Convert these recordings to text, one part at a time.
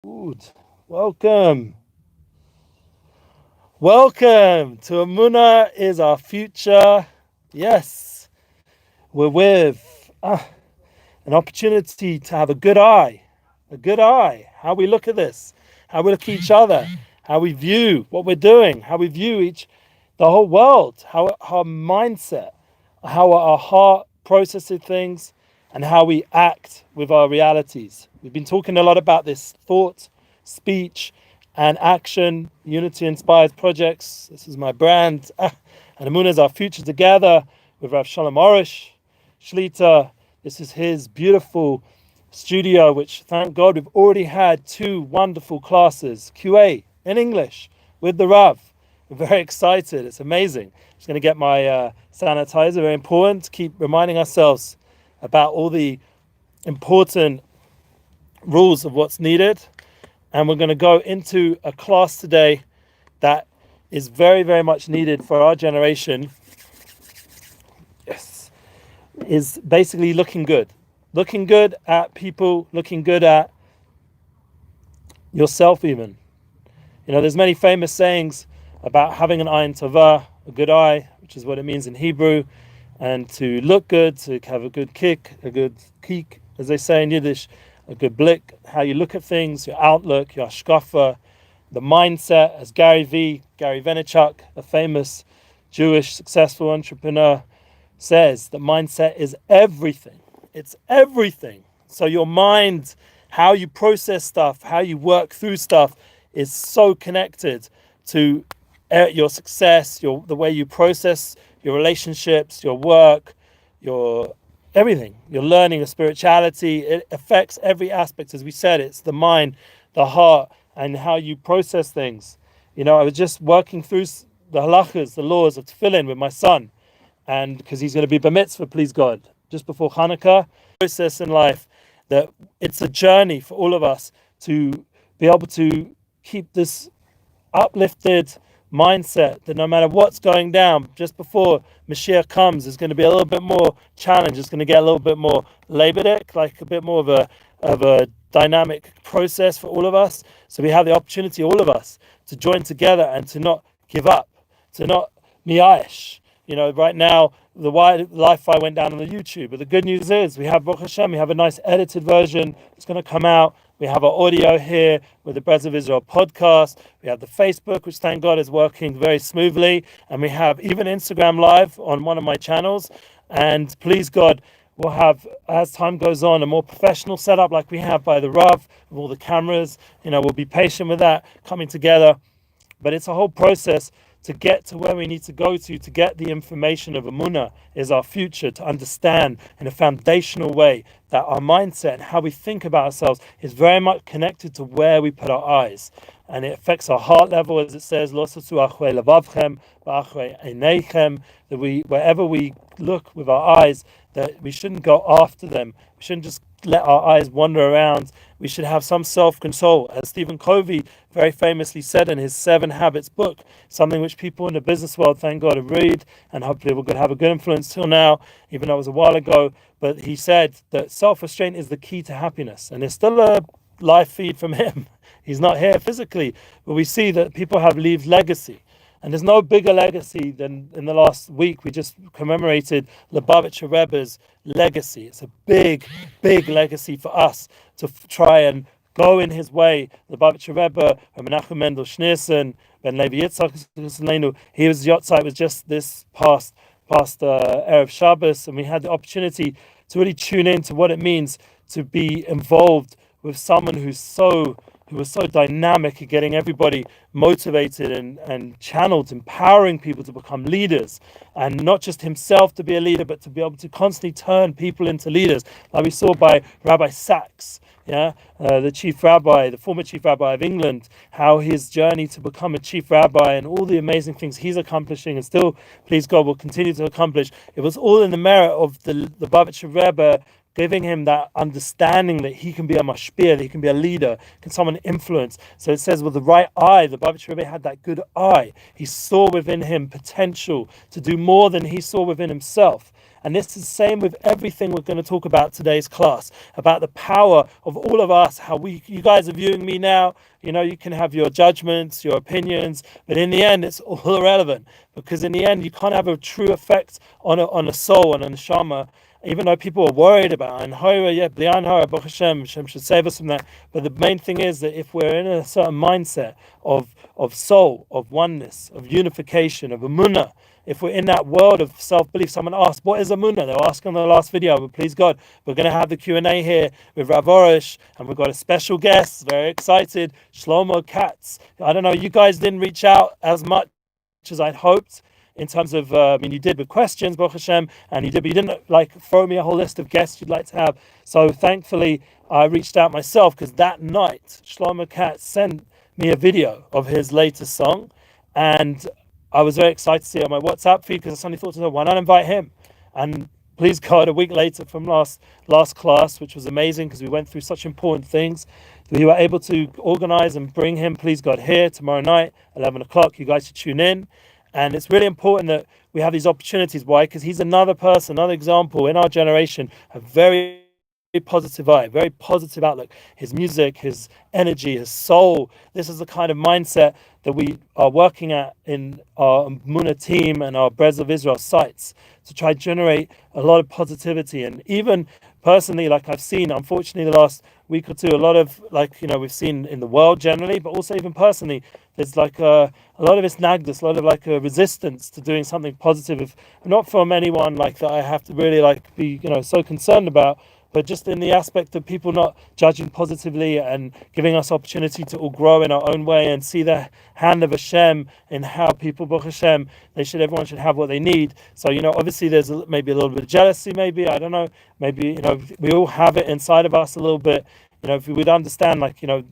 Good. Welcome. Welcome to Emuna is our future. Yes, we're with an opportunity to have a good eye. A good eye. How we look at this, how we look at each other, how we view what we're doing, how we view the whole world, how our mindset, how our heart processes things, and how we act with our realities. We've been talking a lot about this thought, speech, and action. Unity inspired projects. This is my brand. And Emunah is our future together with Rav Arush Q. This is his beautiful studio, which thank God we've already had 2 wonderful classes, QA in English with the Rav. We're very excited. It's amazing. Just going to get my sanitizer. Very important to keep reminding ourselves about all the important rules of what's needed. And we're going to go into a class today that is very, very much needed for our generation. Yes. Is basically looking good. Looking good at people, looking good at yourself even. You know, there's many famous sayings about having an ayin tovah, a good eye, which is what it means in Hebrew, and to look good, to have a good kick, as they say in Yiddish, a good blick, how you look at things, your outlook, your hashkafa, the mindset, as Gary Vaynerchuk, a famous Jewish successful entrepreneur, says that mindset is everything. It's everything. So your mind, how you process stuff, how you work through stuff is so connected to your success, the way you process your relationships, your work, your everything, your learning, your spirituality. It affects every aspect. As we said, it's the mind, the heart, and how you process things. You know, I was just working through the halachas, the laws of tefillin with my son, and because he's going to be bar mitzvah, please God, just before Hanukkah. Process in life that it's a journey for all of us to be able to keep this uplifted mindset that no matter what's going down, just before Mashiach comes, there's going to be a little bit more challenge. It's going to get a little bit more labedic, like a bit more of a dynamic process for all of us. So we have the opportunity, all of us, to join together and to not give up, to not miyash. You know, right now the Wi-Fi went down on the YouTube, but the good news is we have Baruch Hashem, we have a nice edited version. It's going to come out. We have our audio here with the Breslev Israel podcast. We have the Facebook, which thank God is working very smoothly. And we have even Instagram Live on one of my channels. And please God, we'll have, as time goes on, a more professional setup like we have by the Rav, with all the cameras. You know, we'll be patient with that coming together. But it's a whole process to get to where we need to go to get the information of Emunah is our future, to understand in a foundational way that our mindset and how we think about ourselves is very much connected to where we put our eyes. And it affects our heart level, as it says, that wherever we look with our eyes, that we shouldn't go after them. We shouldn't just let our eyes wander around. We should have some self-control. As Stephen Covey very famously said in his 7 Habits book, something which people in the business world, thank God, have read, and hopefully will have a good influence till now, even though it was a while ago. But he said that self-restraint is the key to happiness. And there's still a live feed from him. He's not here physically, but we see that people have left legacy. And there's no bigger legacy than in the last week. We just commemorated Lubavitcher Rebbe's legacy. It's a big, big legacy for us to try and go in his way. Lubavitcher Rebbe, Menachem Mendel Schneerson, Ben Levi Yitzchak, his Yotzai was just this past Erev Shabbos, and we had the opportunity to really tune in to what it means to be involved with someone who was so dynamic at getting everybody motivated and channeled, empowering people to become leaders, and not just himself to be a leader, but to be able to constantly turn people into leaders, like we saw by Rabbi Sachs, the chief rabbi, the former chief rabbi of England, how his journey to become a chief rabbi and all the amazing things he's accomplishing and still, please God, will continue to accomplish. It was all in the merit of the Lubavitcher Rebbe giving him that understanding that he can be a mashpia, that he can be a leader, can someone influence. So it says with the right eye, the Lubavitcher Rebbe had that good eye. He saw within him potential to do more than he saw within himself. And this is the same with everything we're going to talk about today's class, about the power of all of us, how you guys are viewing me now. You can have your judgments, your opinions, but in the end, it's all irrelevant, because in the end, you can't have a true effect on a soul, on a neshama, even though people are worried about it. And Hashem should save us from that. But the main thing is that if we're in a certain mindset of soul, of oneness, of unification, of Emunah, if we're in that world of self-belief, someone asked, what is Emunah? They were asking in the last video, but please God, we're going to have the Q&A here with Rav Arush, and we've got a special guest, very excited, Shlomo Katz. I don't know, you guys didn't reach out as much as I'd hoped, in terms of, you did with questions, Baruch Hashem, and but you didn't throw me a whole list of guests you'd like to have. So thankfully, I reached out myself, because that night, Shlomo Katz sent me a video of his latest song, and I was very excited to see it on my WhatsApp feed, because I suddenly thought to myself, why not invite him? And please God, a week later from last class, which was amazing, because we went through such important things, we were able to organize and bring him, please God, here tomorrow night, 11 o'clock. You guys should tune in. And it's really important that we have these opportunities. Why? Because he's another person, another example in our generation, a very positive eye, very positive outlook. His music, his energy, his soul. This is the kind of mindset that we are working at in our Emunah team and our Breslev Israel sites, to try to generate a lot of positivity. And even personally, I've seen, unfortunately, the last week or two, a lot of, we've seen in the world generally, but also even personally, there's a lot of isnagdus, a lot of a resistance to doing something positive, not from anyone that I have to really be so concerned about, but just in the aspect of people not judging positively and giving us opportunity to all grow in our own way and see the hand of Hashem in how people, Baruch Hashem, everyone should have what they need. So, obviously there's maybe a little bit of jealousy, maybe, I don't know, maybe, we all have it inside of us a little bit. If we would understand,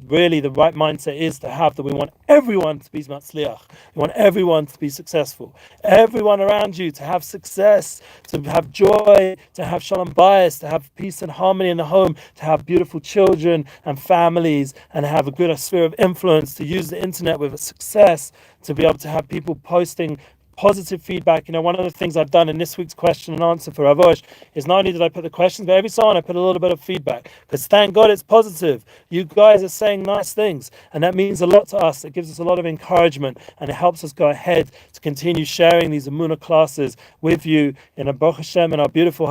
really the right mindset is to have that we want everyone to be matzliach. We want everyone to be successful. Everyone around you to have success, to have joy, to have shalom bayis, to have peace and harmony in the home, to have beautiful children and families, and have a good sphere of influence, to use the internet with success, to be able to have people posting positive feedback. One of the things I've done in this week's question and answer for Rav Arush is not only did I put the questions, but every so on I put a little bit of feedback, because thank God it's positive. You guys are saying nice things, and that means a lot to us. It gives us a lot of encouragement, and it helps us go ahead to continue sharing these Emunah classes with you in a Baruch Hashem, in our beautiful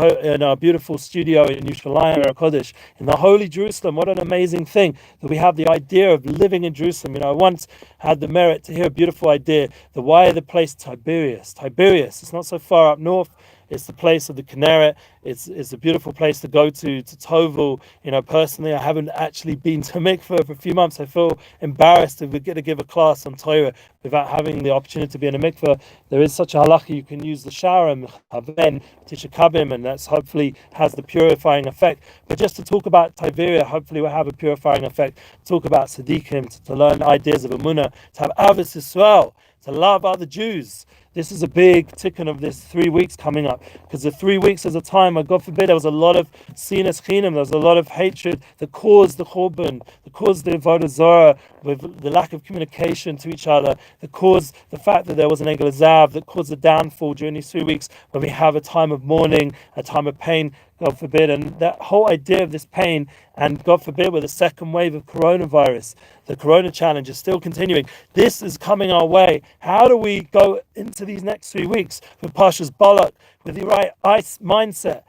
studio in Yerushalayim Kodesh, in the holy Jerusalem. What an amazing thing that we have the idea of living in Jerusalem. I once had the merit to hear a beautiful idea, why the place Tiberias. It's not so far up north. It's the place of the Kinneret. It's a beautiful place to go to Tovel. Personally, I haven't actually been to mikveh for a few months. I feel embarrassed to get to give a class on Torah without having the opportunity to be in a mikveh. There is such a halacha, you can use the shower and tisha kabim, and that's hopefully has the purifying effect. But just to talk about Tiberia, hopefully will have a purifying effect. Talk about tzaddikim, to learn ideas of Emunah, to have Avos Yisrael, to love other Jews. This is a big tikkun of this 3 weeks coming up, because the 3 weeks is a time where, God forbid, there was a lot of sinas chinam, there was a lot of hatred that caused the churban, that caused the avodah zarah, with the lack of communication to each other, that caused the fact that there was an egel zav, that caused the downfall during these 3 weeks, when we have a time of mourning, a time of pain, God forbid. And that whole idea of this pain, and God forbid, with the second wave of coronavirus, the corona challenge is still continuing. This is coming our way. How do we go into these next 3 weeks with Pashas Balak, with the right mindset?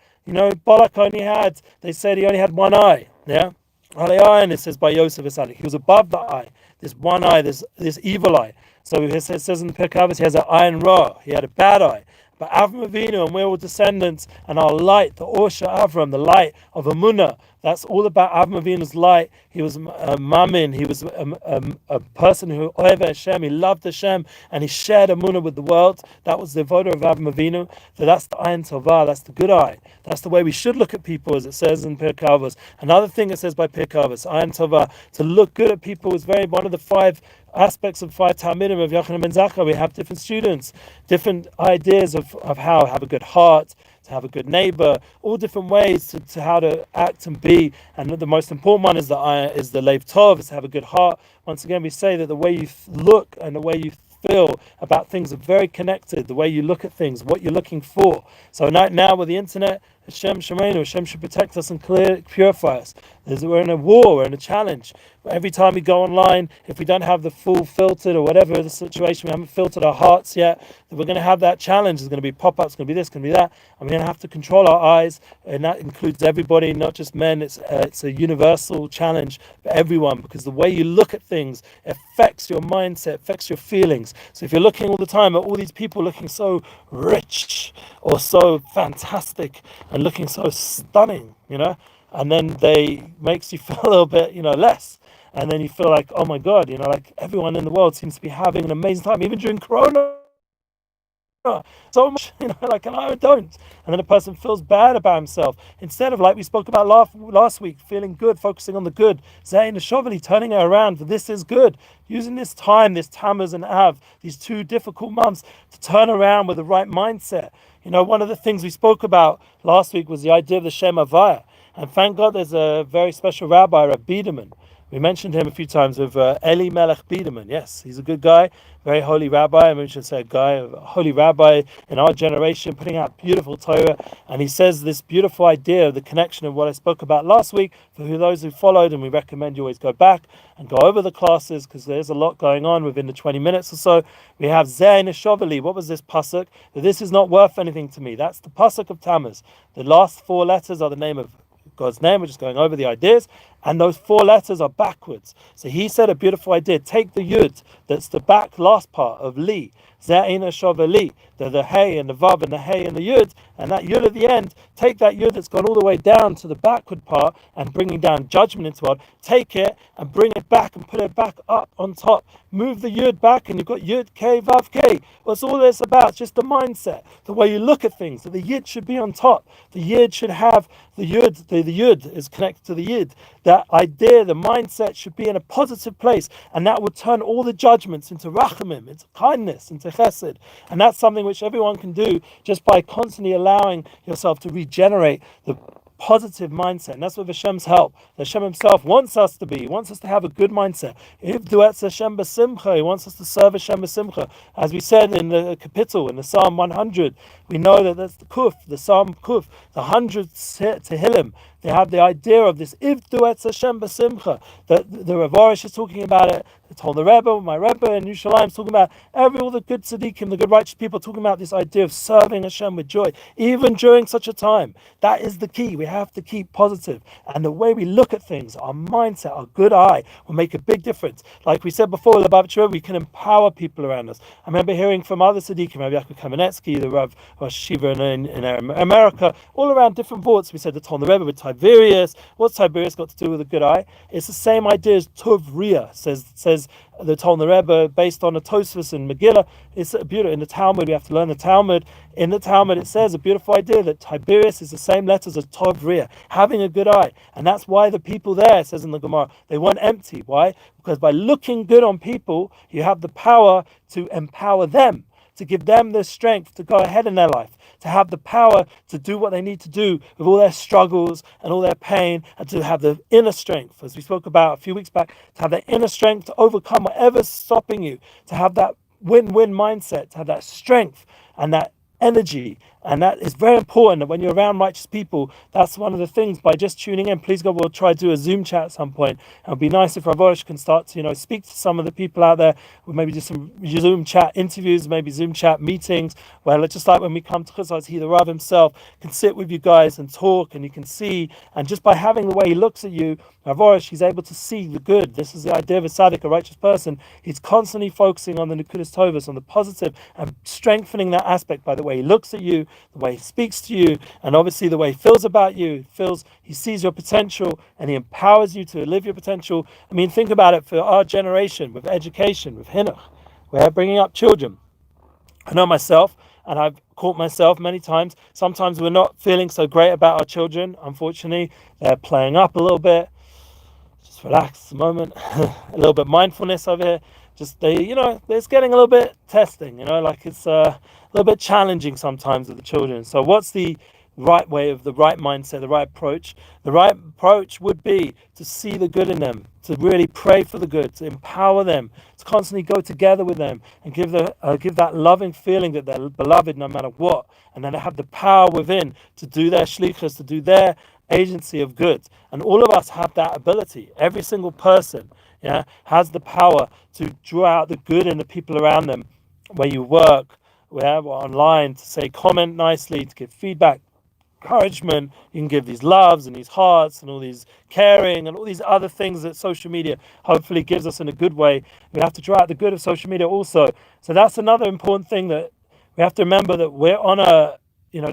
Balak they said he only had one eye. Yeah? And it says by Yosef Esadik, he was above the eye. This one eye, this evil eye. So it says in the Pirkei he has an eye and ra. He had a bad eye. But Avram Avinu, and we're all descendants, and our light, the Orsha Avram, the light of Emunah, that's all about Avram Avinu's light. He was a mamin, he was a person who ohev Hashem, he loved Hashem, and he shared Emunah with the world. That was the avodah of Avram Avinu. So that's the ayin tovah, that's the good eye. That's the way we should look at people, as it says in Pirkei Avos. Another thing it says by Pirkei Avos, ayin tovah, to look good at people is one of the 5 aspects of 5 Talmidim of Yochanan ben Zakkai. We have different students, different ideas of how to have a good heart, to have a good neighbor, all different ways to how to act and be. And the most important one is the Leiv Tov, is to have a good heart. Once again, we say that the way you look and the way you feel about things are very connected. The way you look at things, what you're looking for. So now with the internet, Hashem Shemreinu, Hashem should protect us and purify us. We're in a war, we're in a challenge. Every time we go online, if we don't have the full filtered or whatever the situation, we haven't filtered our hearts yet, then we're going to have that challenge. There's going to be pop-ups, going to be this, going to be that. And we're going to have to control our eyes, and that includes everybody, not just men. It's a universal challenge for everyone, because the way you look at things affects your mindset, affects your feelings. So if you're looking all the time at all these people looking so rich or so fantastic and looking so stunning, and then they makes you feel a little bit, less. And then you feel like, oh my God, like everyone in the world seems to be having an amazing time, even during Corona. So much, and I don't. And then a person feels bad about himself. Instead of, like we spoke about last week, feeling good, focusing on the good. Zayin Shoveli, turning it around. This is good. Using this time, this Tammuz and Av, these 2 difficult months, to turn around with the right mindset. One of the things we spoke about last week was the idea of the Shem Havaya. And thank God there's a very special rabbi, Rabbi. We mentioned him a few times with Eli Melech Biederman. Yes, he's a good guy, very holy rabbi. I should say a holy rabbi in our generation, putting out beautiful Torah. And he says this beautiful idea of the connection of what I spoke about last week for those who followed. And we recommend you always go back and go over the classes, because there's a lot going on within the 20 minutes or so. We have Zeh Neshoveli. What was this pasuk? That this is not worth anything to me. That's the pasuk of Tammuz. The last 4 letters are the name of God's name. We're just going over the ideas, and those 4 letters are backwards. So he said a beautiful idea. Take the yud, that's the back last part of li, Za'ina Shoveli, the hey and the vav and the hey and the yud, and that yud at the end, take that yud that's gone all the way down to the backward part and bringing down judgment into it, take it and bring it back and put it back up on top. Move the yud back and you've got yud, k, vav, k. What's all this about? It's just the mindset, the way you look at things. So the yud should be on top. The yud should have the yud, the yud is connected to the yid. That idea, the mindset should be in a positive place, and that would turn all the judgments into rachamim, into kindness, into chesed. And that's something which everyone can do just by constantly allowing yourself to regenerate the positive mindset. And that's with Hashem's help. Hashem himself wants us to be. He wants us to have a good mindset. If duetz Hashem b'simcha, he wants us to serve Hashem b'simcha. As we said in the capital, in the Psalm 100, we know that that's the Kuf, the Psalm Kuf, the 100 Tehillim. They have the idea of this if duetz Hashem b'simcha. The Rav Arush is talking about it. It's on the Rebbe, my Rebbe in Yerushalayim is talking about all the good tzaddikim, the good righteous people, talking about this idea of serving Hashem with joy, even during such a time. That is the key. We have to keep positive. And the way we look at things, our mindset, our good eye, will make a big difference. Like we said before, we can empower people around us. I remember hearing from other tzaddikim, Rabbi Kamenetsky, the Rav Shiva in America, all around different boards. We said the Ton the Rebbe with Tiberius. What's Tiberius got to do with a good eye? It's the same idea as Tov Riyah, says the Talmud Rebbe, based on a Tosfos and Megillah. It's a beautiful, in the Talmud, we have to learn the Talmud. In the Talmud, it says a beautiful idea that Tiberius is the same letters as Tov Riyah, having a good eye. And that's why the people there, it says in the Gemara, they weren't empty. Why? Because by looking good on people, you have the power to empower them, to give them the strength to go ahead in their life, to have the power to do what they need to do with all their struggles and all their pain, and to have the inner strength, as we spoke about a few weeks back, to have the inner strength to overcome whatever's stopping you, to have that win-win mindset, to have that strength and that energy. And that is very important, that when you're around righteous people, that's one of the things. By just tuning in, please God, we'll try to do a Zoom chat at some point. It would be nice if Rav Arush can start to, speak to some of the people out there. We'll maybe do some Zoom chat interviews, maybe Zoom chat meetings, where just like when we come to Chutz, he, the Rav himself, can sit with you guys and talk, and you can see. And just by having the way he looks at you, Rav Arush, he's able to see the good. This is the idea of a tzaddik, a righteous person. He's constantly focusing on the Nekudas Tovos, on the positive, and strengthening that aspect by the way he looks at you, the way he speaks to you, and obviously the way he feels about you. He sees your potential, and he empowers you to live your potential. I mean, think about it for our generation, with education, with Hinuch. We're bringing up children. I know myself, and I've caught myself many times. Sometimes we're not feeling so great about our children. Unfortunately, they're playing up a little bit. Just relax a moment. A little bit of mindfulness over here. Just it's getting a little bit testing. Like it's a little bit challenging sometimes with the children. So what's the right way, of the right mindset, the right approach. The right approach would be to see the good in them, to really pray for the good, to empower them, to constantly go together with them and give that loving feeling that they're beloved no matter what, and then they have the power within to do their shlichus, to do their agency of good. And all of us have that ability. Every single person, has the power to draw out the good in the people around them, where you work, or online, to say comment nicely, to give feedback, encouragement. You can give these loves and these hearts and all these caring and all these other things that social media hopefully gives us in a good way. We have to draw out the good of social media also. So that's another important thing, that we have to remember, that we're on a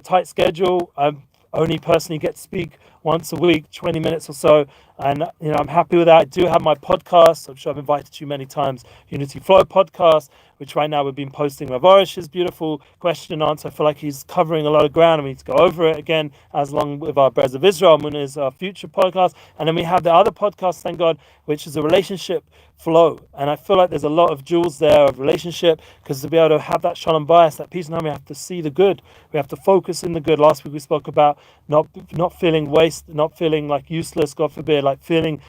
tight schedule. I only personally get to speak once a week, 20 minutes or so, and I'm happy with that. I do have my podcast. I'm sure I've invited you many times, Unity Flow podcast, which right now we've been posting Rav Arush's beautiful question and answer. I feel like he's covering a lot of ground, and we need to go over it again, as long with our Breslev Israel, Emuna is our future podcast. And then we have the other podcast, thank God, which is a relationship flow. And I feel like there's a lot of jewels there of relationship, because to be able to have that Shalom bias, that peace and harmony, we have to see the good. We have to focus in the good. Last week we spoke about not feeling waste, not feeling like useless, God forbid, like feeling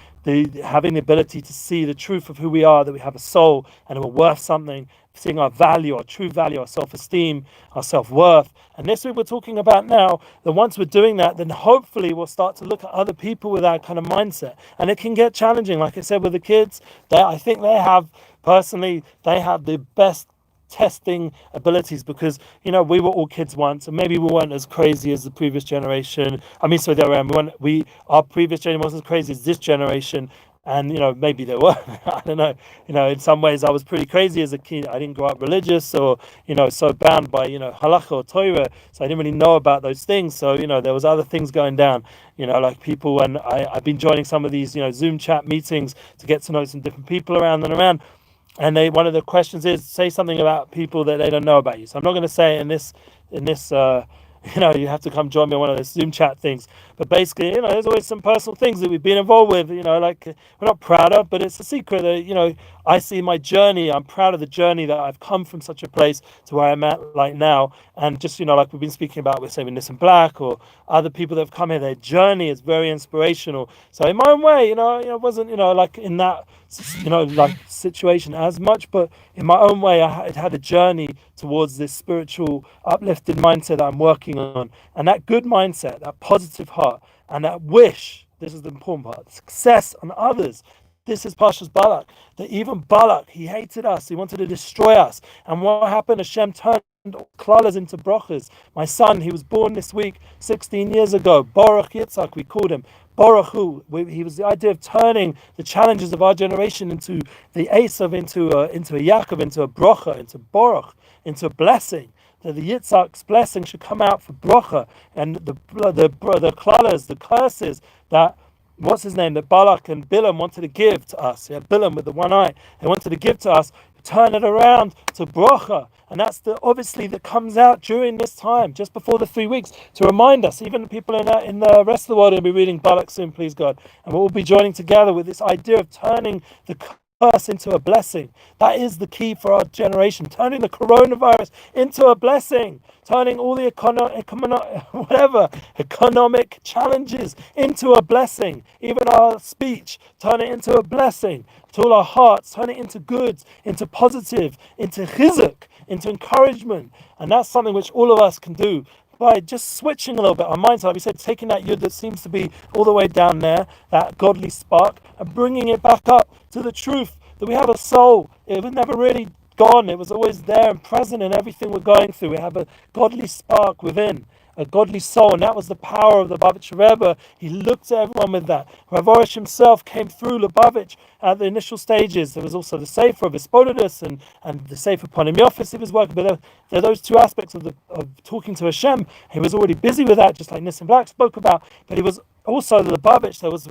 having the ability to see the truth of who we are, that we have a soul and we're worth something, seeing our value, our true value, our self-esteem, our self-worth. And this week we're talking about now that once we're doing that, then hopefully we'll start to look at other people with that kind of mindset. And it can get challenging. Like I said, with the kids, I think they have the best testing abilities, because we were all kids once, and maybe we weren't as crazy as the previous generation. The other way around, our previous generation wasn't as crazy as this generation, and maybe they were. I don't know. In some ways I was pretty crazy as a kid. I didn't grow up religious, or so bound by halacha or Torah, so I didn't really know about those things. So there was other things going down, like people, and I've been joining some of these Zoom chat meetings to get to know some different people around. And one of the questions is, say something about people that they don't know about you. So I'm not going to say in this you have to come join me on one of those Zoom chat things. But basically, there's always some personal things that we've been involved with, like we're not proud of, but it's a secret that, I see my journey. I'm proud of the journey that I've come from such a place to where I'm at like now. And just, like we've been speaking about with, say, Nissan Black or other people that have come here, their journey is very inspirational. So in my own way, I wasn't, like in that, like situation as much, but in my own way, I had a journey towards this spiritual uplifted mindset that I'm working on. And that good mindset, that positive heart, and that wish, this is the important part, success on others. This is Pashas Balak, that even Balak, he hated us, he wanted to destroy us. And what happened? Hashem turned klalas into brachas. My son, he was born this week, 16 years ago, Baruch Yitzhak, we called him. Baruch Hu, he was the idea of turning the challenges of our generation into the Esav, into a Yaakov, into a bracha, into Baruch, into a blessing. That the Yitzhak's blessing should come out for bracha, and the klalas, the curses that, what's his name, that Balak and Bilam wanted to give to us. Bilam with the one eye, they wanted to give to us, turn it around to bracha. And that's obviously that comes out during this time, just before the 3 weeks, to remind us. Even the people in the rest of the world will be reading Balak soon, please God. And we'll be joining together with this idea of turning the curse into a blessing. That is the key for our generation, turning the coronavirus into a blessing, turning all the economic challenges into a blessing, even our speech, turn it into a blessing, to all our hearts, turn it into goods, into positive, into chizuk, into encouragement. And that's something which all of us can do by just switching a little bit our mindset, like we said, taking that yud that seems to be all the way down there, that godly spark, and bringing it back up to the truth that we have a soul. It was never really gone. It was always there and present in everything we're going through. We have a godly spark within, a godly soul, and that was the power of the Lubavitcher Rebbe. He looked at everyone with that. Rav Arush himself came through Lubavitch at the initial stages. There was also the Sefer of Hisbodedus and the Sefer Ponim Yofis he was working, but there are those two aspects of talking to Hashem. He was already busy with that, just like Nissan Black spoke about, but he was also the Lubavitch. There was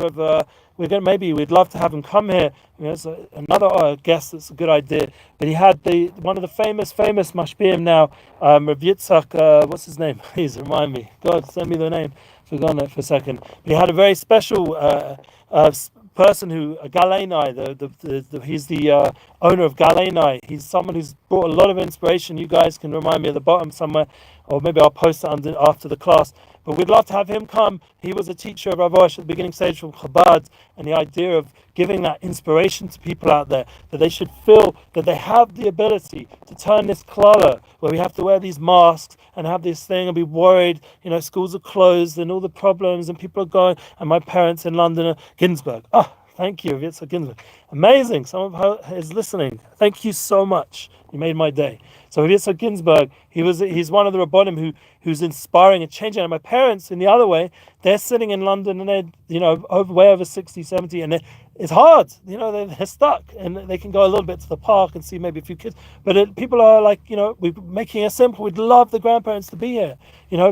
we'd love to have him come here. It's another guest that's a good idea. But he had one of the famous mashpiyim now, Rav Yitzhak, what's his name? Please remind me. God, send me the name. Forgotten it for a second. But he had a very special person who, Galenai, he's the owner of Galenai. He's someone who's brought a lot of inspiration. You guys can remind me at the bottom somewhere, or maybe I'll post it after the class. but we'd love to have him come. He was a teacher of Rav Arush at the beginning stage from Chabad, and the idea of giving that inspiration to people out there, that they should feel that they have the ability to turn this klala, where we have to wear these masks and have this thing and be worried, schools are closed and all the problems and people are going, and my parents in London are Ginsburg. Thank you, Yitzhak Ginsburg. Amazing. Someone is listening. Thank you so much. You made my day. So Yitzhak Ginsburg, he's one of the Rabbanim who's inspiring and changing. And my parents, in the other way, they're sitting in London and they're way over 60, 70, and it's hard. They're stuck, and they can go a little bit to the park and see maybe a few kids. But people are like, we're making it simple. We'd love the grandparents to be here.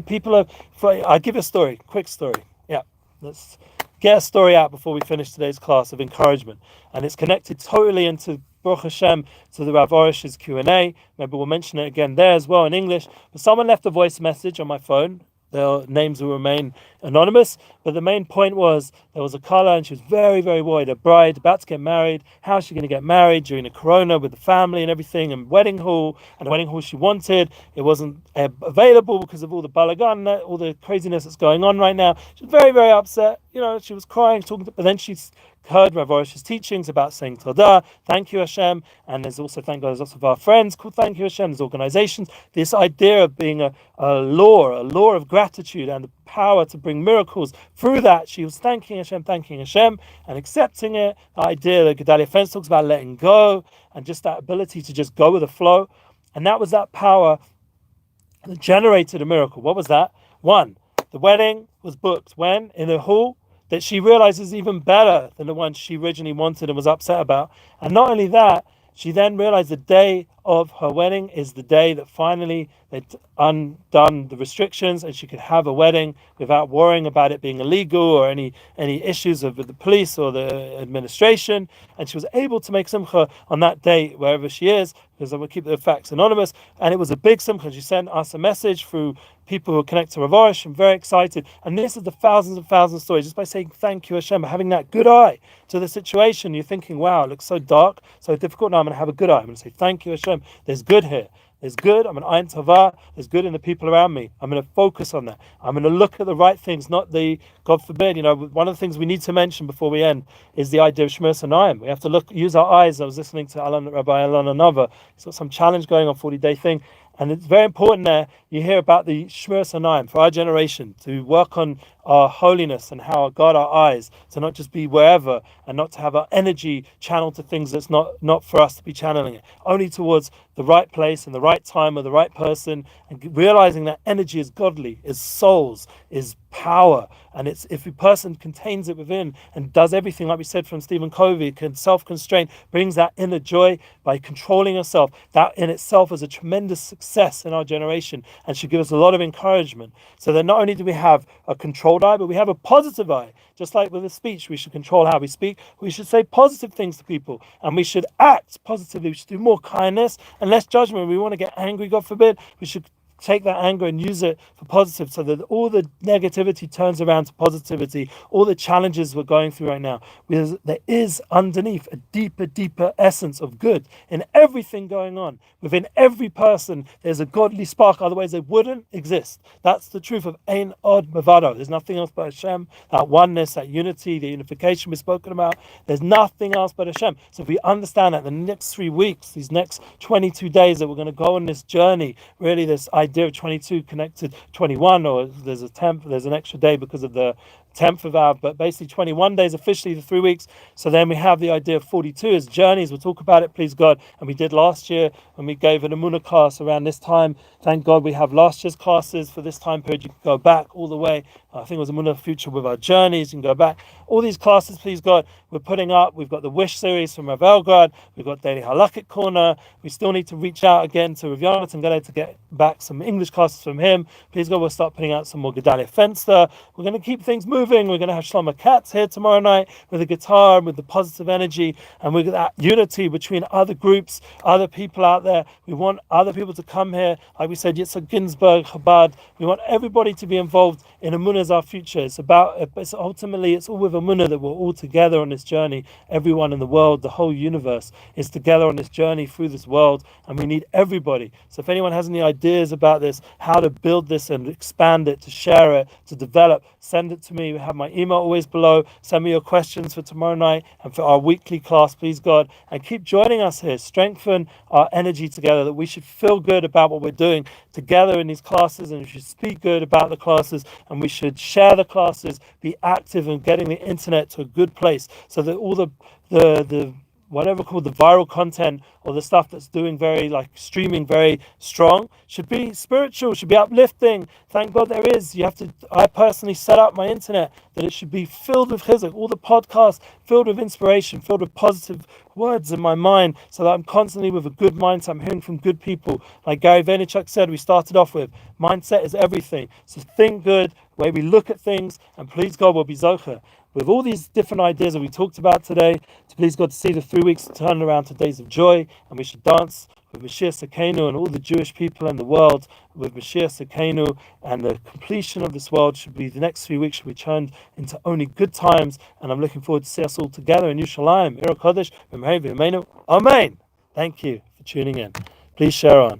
People are. I'll give you a story, quick story. Yeah, let's get a story out before we finish today's class of encouragement, and it's connected totally into Baruch Hashem to the Rav Arush's Q&A. Maybe we'll mention it again there as well in English. But someone left a voice message on my phone. Their names will remain anonymous, but the main point was there was a kala and she was very, very worried. A bride about to get married. How is she going to get married during the corona with the family and everything, and wedding hall, and the wedding hall she wanted, it wasn't available because of all the balagan, all the craziness that's going on right now. She was very, very upset. She was crying, but then she's heard Rav Arush's teachings about saying Todah, thank you Hashem, and there's also, thank God, there's lots of our friends called Thank You Hashem, there's organizations, this idea of being a law of gratitude and the power to bring miracles. Through that, she was thanking Hashem, and accepting it. The idea that Gedalia Fence talks about letting go, and just that ability to just go with the flow. And that was that power that generated a miracle. What was that? One, the wedding was booked. When? In the hall that she realizes even better than the one she originally wanted and was upset about. And not only that, she then realized the day of her wedding is the day that finally they'd undone the restrictions and she could have a wedding without worrying about it being illegal or any issues with the police or the administration. And she was able to make simcha on that day wherever she is, because I will keep the facts anonymous. And it was a big simcha. She sent us a message through people who connect to Rav Arush. I'm very excited. And this is the thousands and thousands of stories, just by saying thank you Hashem, having that good eye to the situation. You're thinking, wow, it looks so dark, so difficult. Now I'm going to have a good eye. I'm going to say thank you Hashem. There's good here. There's good. I'm an ayin tovah. There's good in the people around me. I'm going to focus on that. I'm going to look at the right things, not the, God forbid, one of the things we need to mention before we end is the idea of Shmir Sanayim. We have to use our eyes. I was listening to Rabbi Alan Anava. He's got some challenge going on, 40-day thing. And it's very important there, you hear about the Shmir Sanayim for our generation, to work on our holiness and how guard our eyes, to not just be wherever and not to have our energy channeled to things that's not for us to be channeling it, only towards the right place and the right time or the right person, and realizing that energy is godly, is souls, is power, and it's if a person contains it within and does everything like we said from Stephen Covey, can self-constrain, brings that inner joy by controlling yourself. That in itself is a tremendous success in our generation and should give us a lot of encouragement. So that not only do we have a controlled eye, but we have a positive eye. Just like with a speech, we should control how we speak. We should say positive things to people, and we should act positively. We should do more kindness and less judgment. We want to get angry, God forbid. We should take that anger and use it for positive, so that all the negativity turns around to positivity. All the challenges we're going through right now, because there is underneath a deeper essence of good in everything going on. Within every person, there's a godly spark, otherwise they wouldn't exist. That's the truth of Ein Od Mevado. There's nothing else but Hashem, that oneness, that unity, the unification we've spoken about. There's nothing else but Hashem. So if we understand that the next 3 weeks, these next 22 days that we're going to go on this journey, really this idea of 22 connected 21, or there's an extra day because of the 10th of Av, but basically 21 days officially for 3 weeks. So then we have the idea of 42 as journeys. We'll talk about it, please God. And we did last year when we gave an Emuna class around this time. Thank God we have last year's classes for this time period. You can go back all the way. I think it was Emuna Future with our journeys. You can go back. All these classes, please God, we're putting up. We've got the Wish series from Rav Elgrod. We've got Daily Halakhic Corner. We still need to reach out again to Rav Yonatan Gale to get back some English classes from him. Please God, we'll start putting out some more Gedalia Fenster. We're going to keep things moving. We're going to have Shlomo Katz here tomorrow night with a guitar, with the positive energy, and with that unity between other groups, other people out there. We want other people to come here. Like we said, Yitzhak Ginsburg, Chabad. We want everybody to be involved in Emunah is our future. It's ultimately it's all with Emunah that we're all together on this journey. Everyone in the world, the whole universe is together on this journey through this world, and we need everybody. So if anyone has any ideas about this, how to build this and expand it, to share it, to develop, send it to me. We have my email always below. Send me your questions for tomorrow night and for our weekly class, please God, and keep joining us here. Strengthen our energy together, that we should feel good about what we're doing together in these classes, and we should speak good about the classes, and we should share the classes, be active in getting the internet to a good place, so that all the whatever called the viral content or the stuff that's doing very streaming very strong should be spiritual, should be uplifting. Thank God there is. I personally set up my internet that it should be filled with chizuk, all the podcasts filled with inspiration, filled with positive words in my mind, so that I'm constantly with a good mindset. I'm hearing from good people. Like Gary Vaynerchuk said, we started off with, mindset is everything. So think good, the way we look at things, and please God will be zocher. With all these different ideas that we talked about today, to please God to see the 3 weeks turn around to days of joy, and we should dance with Mashiach Sekenu and all the Jewish people in the world with Mashiach Sekenu, and the completion of this world should be, the next 3 weeks should be turned into only good times, and I'm looking forward to see us all together in Shalom. Amen. Thank you for tuning in. Please share on.